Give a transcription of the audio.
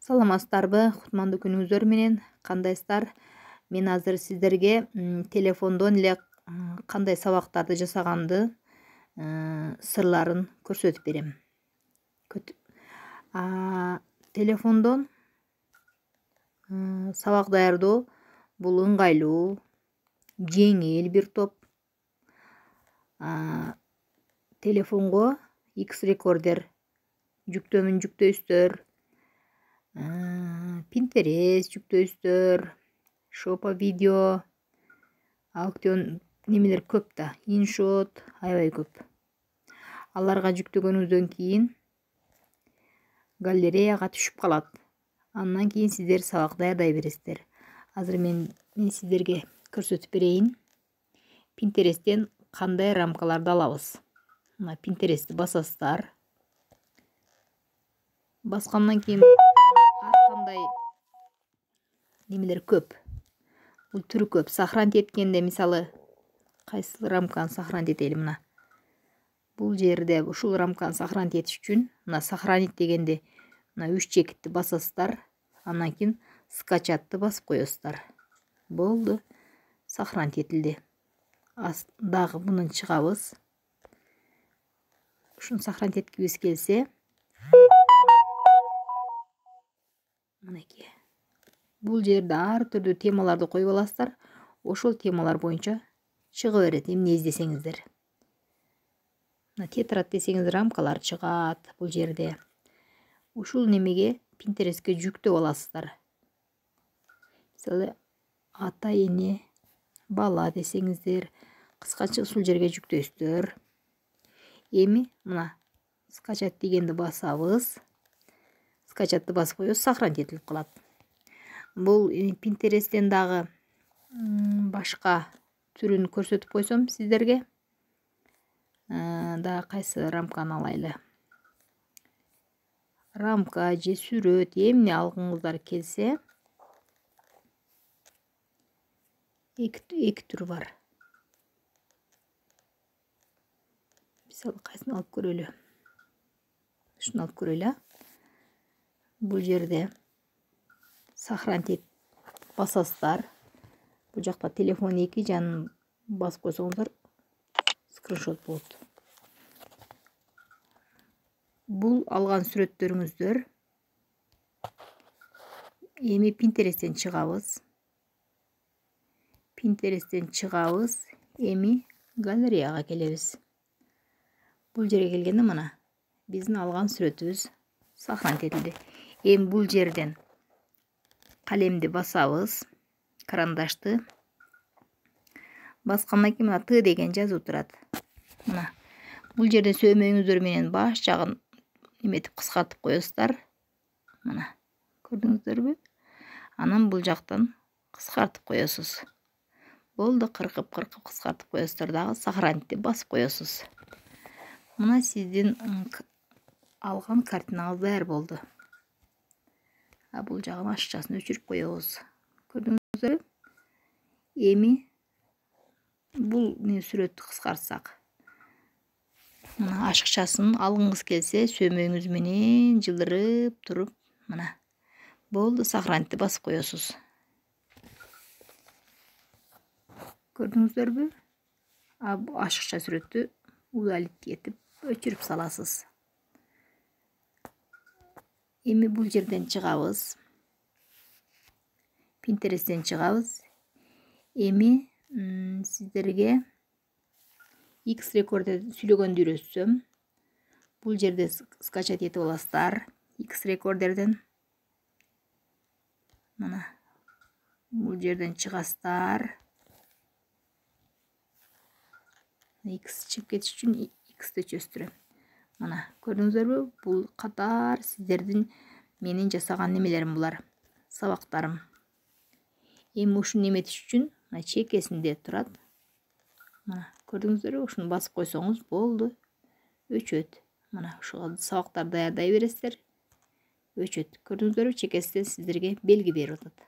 Саламатсыздарбы, кутмандуу күнүңүздөр менен. Кандайсыздар? Мен азыр сиздерге телефондон эле кандай сабактарды жасаганды сырларын көрсөтүп берем. Телефондон сабак даярдоо бул ыңгайлуу, жеңил бир топ. Телефонго X рекордер жүктөйсүздөр, Pinterest жүктөйсүздөр, Shoppa видео, аукцион немелер көп да, InShot аябай көп. Аларга жүктөгөнүңүздөн кийин галереяга түшүп калат. Андан кийин сиздер сабак даярдай бересиздер. Азыр мен сиздерге көрсөтүп берейин. Pinterest'тен кандай рамкаларды алабыз. Мына Pinterest'ти басасыздар. Баскандан кийин ар кандай немелер көп. Бул түрү көп. Сохранить эткенде, мисалы, кайсы рамканы сохранить этели мына. Бул жерде ушул рамканы сохранить этиш үчүн мына сохранить дегенде мына 3 чекитти басасыздар. Андан кийин скачатты басып коесуздар. Болду. Сохранить этилди. Дагы мунун чыгабыз. Ушуну сохранить эткибиз келсе, мынакей. Бул жерде ар түрдүү темаларды коюп аласыздар. Ошол темалар боюнча чыга берет, эмне издесеңиздер. Мына тетрад десеңиз рамкалар чыгат бул жерде. Ушул немеге Pinterest'ке жүктөп аласыздар. Мисалы, ата эне, бала десеңиздер, кыскача ушул жерге жүктөйсүздөр. Эми мына скачать дегенди басабыз. Скачатты басып коебуз, сохранить этилип калат. Бул Pinterest'тен дагы башка түрүн көрсөтүп койсом сиздерге. Да кайсы рамканы алайлы. Рамка же сүрөт, эмне алгыңыздар келсе, эки түр бар. Мисалы, кайсын алып көрөлү. Ушуну алып көрөлү. Бул жерде сохранить басасыздар. Бул жакта телефон 2 жанын басып койсоңуздар скриншот болот. Бул алган сүрөттөрүңүздөр. Эми Pinterest'тен чыгабыз. Эми галереяга келебиз. Бул жерге келгенде мына биздин алган сүрөтүбүз сохранить этилди. Эми бул жерден калемди басабыз, карандашты. Баскандан кийин мына Т деген жазып турат. Мына бул жерден сөймөңүздөр менен баш жагын эметип кыскартып коесуздар. Мына көрдүңүздөрбү? Анан бул жактан кыскартып коесуз. Болду, кыркып кыскартып коесуздар дагы, сохранить басып коесуз. Мына сиздин алган картинаңыз даяр болду. Бул жагын ашыкчасын өчүрүп коебуз. Көрдүңүздөрбү? Эми бул сүрөттү кыскартсак. Мына ашыкчасын алгыңыз келсе, сөймөңүз менен жылдырып туруп, мына. Болду, сохранить басып коесуз. Көрдүңүздөрбү? Ашыкча сүрөттү удалить этип өчүрүп саласыз. Эми бул жерден чыгабыз. Pinterest'тен чыгабыз. Эми сиздерге X рекордер сүйлөгөндү үйрөтсөм, бул жерде скачать этип аласыздар. X рекордерден. Мына бул жерден чыгасыздар. X чыгып кетиш үчүн X'ти өчөсүздөр. Мына көрдүңүздөрбү? Бул катар сиздердин менин жасаган немелерим булар. Сабактарым. Эми ушуну эметиш үчүн мына чекесинде турат. Мына көрдүңүздөрбү? Ушуну басып койсоңуз болду. Өчөт. Мына ушуга сабактарды даярдай бересиздер. Өчөт. Көрдүңүздөрбү? Чекесинде сиздерге белги берип атат.